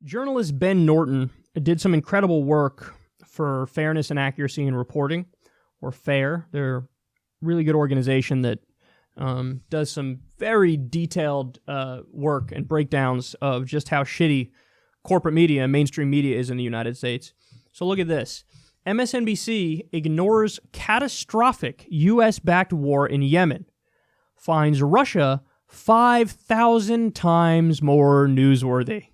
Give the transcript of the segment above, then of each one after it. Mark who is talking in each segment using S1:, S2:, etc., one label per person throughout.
S1: Journalist Ben Norton did some incredible work for Fairness and Accuracy in Reporting, or FAIR. They're a really good organization that does some very detailed work and breakdowns of just how shitty corporate media and mainstream media is in the United States. So look at this. MSNBC ignores catastrophic U.S.-backed war in Yemen, finds Russia 5,000 times more newsworthy.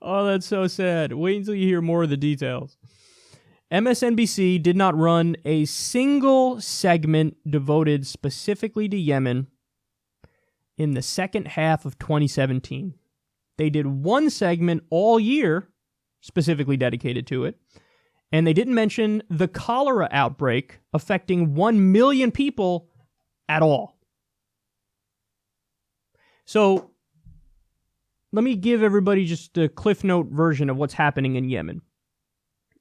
S1: Oh, that's so sad. Wait until you hear more of the details. MSNBC did not run a single segment devoted specifically to Yemen in the second half of 2017. They did one segment all year specifically dedicated to it, and they didn't mention the cholera outbreak affecting 1 million people at all. So, let me give everybody just a Cliff Note version of what's happening in Yemen.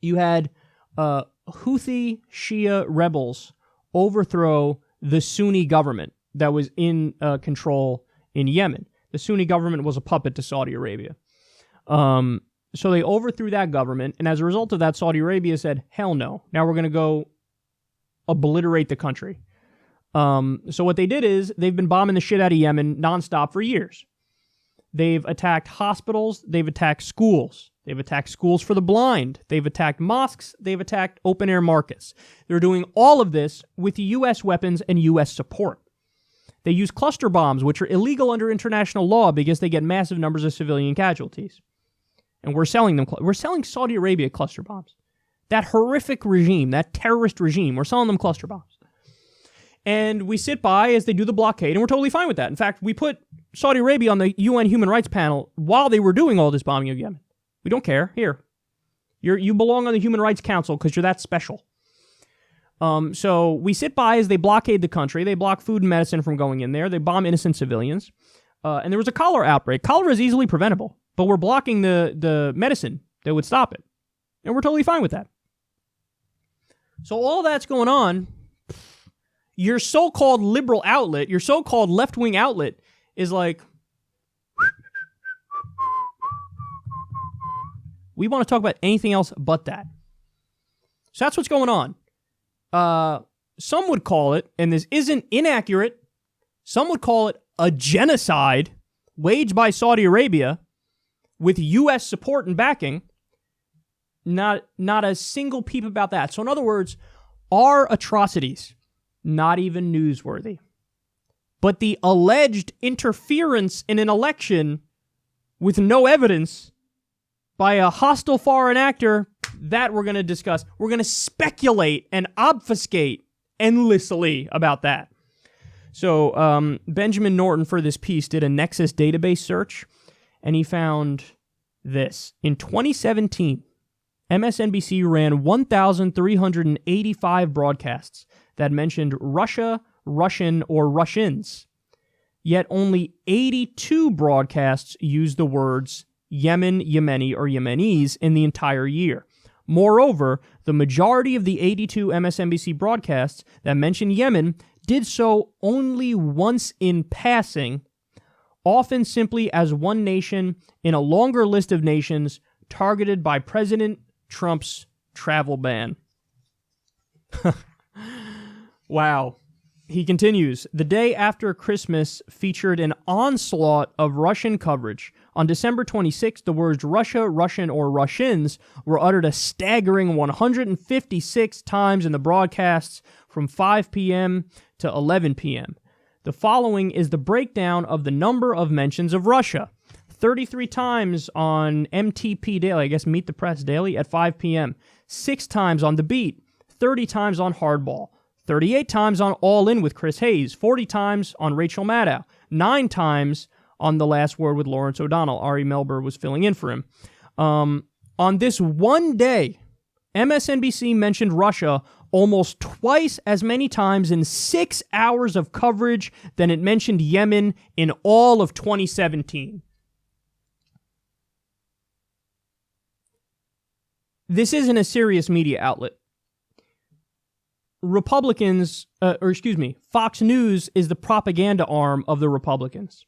S1: You had Houthi Shia rebels overthrow the Sunni government that was in control in Yemen. The Sunni government was a puppet to Saudi Arabia. So they overthrew that government, and as a result of that, Saudi Arabia said, hell no, now we're going to go obliterate the country. So what they did is, they've been bombing the shit out of Yemen nonstop for years. They've attacked hospitals, they've attacked schools. They've attacked schools for the blind. They've attacked mosques. They've attacked open-air markets. They're doing all of this with U.S. weapons and U.S. support. They use cluster bombs, which are illegal under international law because they get massive numbers of civilian casualties. And we're selling them. We're selling Saudi Arabia cluster bombs. That horrific regime, that terrorist regime, we're selling them cluster bombs. And we sit by as they do the blockade, and we're totally fine with that. In fact, we put Saudi Arabia on the UN Human Rights Panel while they were doing all this bombing of Yemen. We don't care. Here. You belong on the Human Rights Council because you're that special. So we sit by as they blockade the country. They block food and medicine from going in there. They bomb innocent civilians. And there was a cholera outbreak. Cholera is easily preventable, but we're blocking the medicine that would stop it. And we're totally fine with that. So all that's going on, your so-called liberal outlet, your so-called left-wing outlet is like, we want to talk about anything else but that. So that's what's going on. Some would call it, and this isn't inaccurate, some would call it a genocide waged by Saudi Arabia with U.S. support and backing. Not a single peep about that. So in other words, our atrocities, not even newsworthy. But the alleged interference in an election with no evidence by a hostile foreign actor, that we're going to discuss. We're going to speculate and obfuscate endlessly about that. So Benjamin Norton, for this piece, did a Nexus database search, and he found this. In 2017, MSNBC ran 1,385 broadcasts that mentioned Russia, Russian, or Russians. Yet only 82 broadcasts used the words Yemen, Yemeni, or Yemenis in the entire year. Moreover, the majority of the 82 MSNBC broadcasts that mentioned Yemen did so only once in passing, often simply as one nation in a longer list of nations targeted by President Trump's travel ban. Wow. He continues, the day after Christmas featured an onslaught of Russian coverage. On December 26th, the words Russia, Russian, or Russians were uttered a staggering 156 times in the broadcasts from 5 p.m. to 11 p.m. The following is the breakdown of the number of mentions of Russia. 33 times on MTP Daily, I guess Meet the Press Daily, at 5 p.m. 6 times on The Beat. 30 times on Hardball. 38 times on All In with Chris Hayes, 40 times on Rachel Maddow, 9 times on The Last Word with Lawrence O'Donnell. Ari Melber was filling in for him. On this one day, MSNBC mentioned Russia almost twice as many times in 6 hours of coverage than it mentioned Yemen in all of 2017. This isn't a serious media outlet. Fox News is the propaganda arm of the Republicans.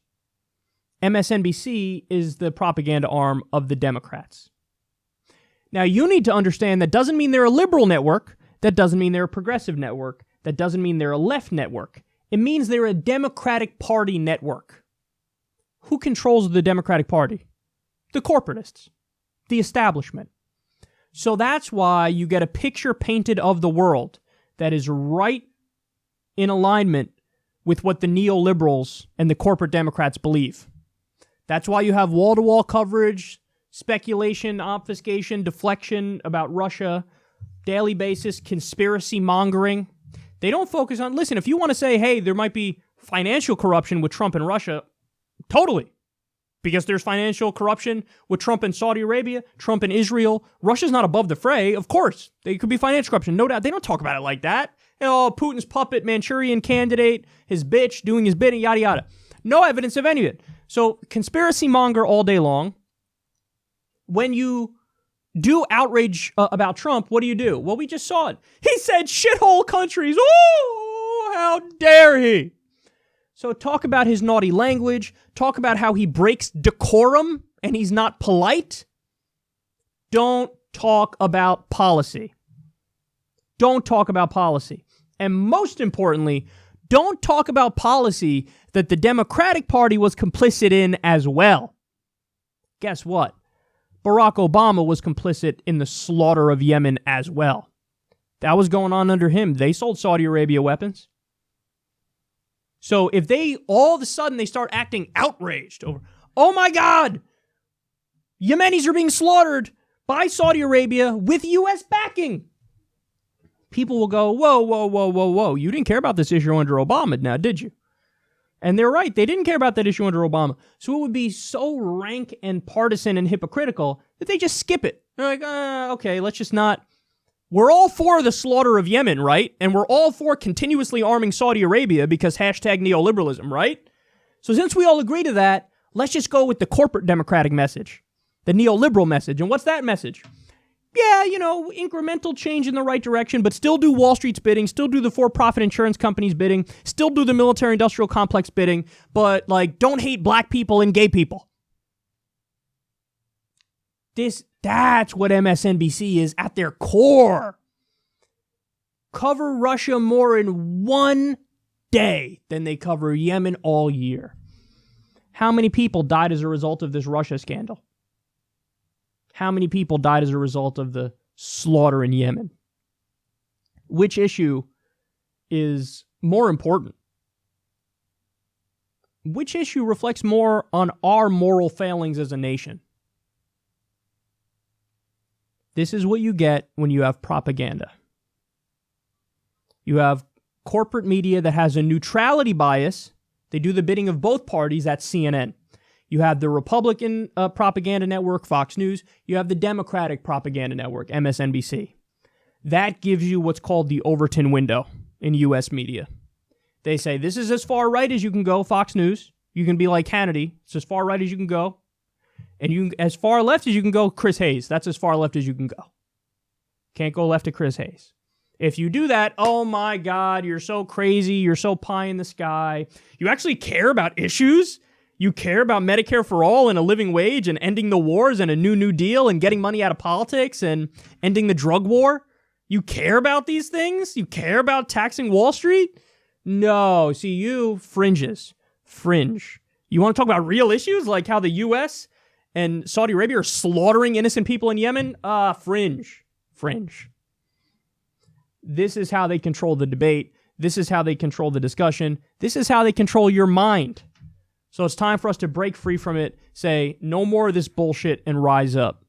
S1: MSNBC is the propaganda arm of the Democrats. Now, you need to understand that doesn't mean they're a liberal network. That doesn't mean they're a progressive network. That doesn't mean they're a left network. It means they're a Democratic Party network. Who controls the Democratic Party? The corporatists, the establishment. So that's why you get a picture painted of the world that is right in alignment with what the neoliberals and the corporate Democrats believe. That's why you have wall-to-wall coverage, speculation, obfuscation, deflection about Russia, daily basis, conspiracy mongering. They don't focus on, listen, if you want to say, hey, there might be financial corruption with Trump and Russia, totally. Because there's financial corruption with Trump and Saudi Arabia, Trump and Israel. Russia's not above the fray, of course. There could be financial corruption, no doubt. They don't talk about it like that. Putin's puppet, Manchurian candidate, his bitch, doing his bidding, yada, yada. No evidence of any of it. So, conspiracy monger all day long. When you do outrage about Trump, what do? Well, we just saw it. He said shithole countries. Oh, how dare he? So talk about his naughty language. Talk about how he breaks decorum and he's not polite. Don't talk about policy. Don't talk about policy. And most importantly, don't talk about policy that the Democratic Party was complicit in as well. Guess what? Barack Obama was complicit in the slaughter of Yemen as well. That was going on under him. They sold Saudi Arabia weapons. So if they, all of a sudden, they start acting outraged over, oh my God, Yemenis are being slaughtered by Saudi Arabia with U.S. backing. People will go, whoa, whoa, whoa, whoa, whoa. You didn't care about this issue under Obama now, did you? And they're right. They didn't care about that issue under Obama. So it would be so rank and partisan and hypocritical that they just skip it. They're like, okay, let's just not. We're all for the slaughter of Yemen, right? And we're all for continuously arming Saudi Arabia because hashtag neoliberalism, right? So since we all agree to that, let's just go with the corporate democratic message, the neoliberal message. And what's that message? Yeah, incremental change in the right direction, but still do Wall Street's bidding, still do the for-profit insurance companies bidding, still do the military-industrial complex bidding, but, don't hate black people and gay people. That's what MSNBC is at their core. Cover Russia more in one day than they cover Yemen all year. How many people died as a result of this Russia scandal? How many people died as a result of the slaughter in Yemen? Which issue is more important? Which issue reflects more on our moral failings as a nation? This is what you get when you have propaganda. You have corporate media that has a neutrality bias. They do the bidding of both parties. That's CNN. You have the Republican propaganda network, Fox News. You have the Democratic propaganda network, MSNBC. That gives you what's called the Overton window in U.S. media. They say, this is as far right as you can go, Fox News. You can be like Hannity. It's as far right as you can go. And you as far left as you can go, Chris Hayes. That's as far left as you can go. Can't go left to Chris Hayes. If you do that, oh my God, you're so crazy. You're so pie in the sky. You actually care about issues? You care about Medicare for all and a living wage and ending the wars and a new Deal and getting money out of politics and ending the drug war? You care about these things? You care about taxing Wall Street? No. See, you fringes. Fringe. You want to talk about real issues like how the U.S. and Saudi Arabia are slaughtering innocent people in Yemen? Fringe. Fringe. This is how they control the debate. This is how they control the discussion. This is how they control your mind. So it's time for us to break free from it, say, no more of this bullshit, and rise up.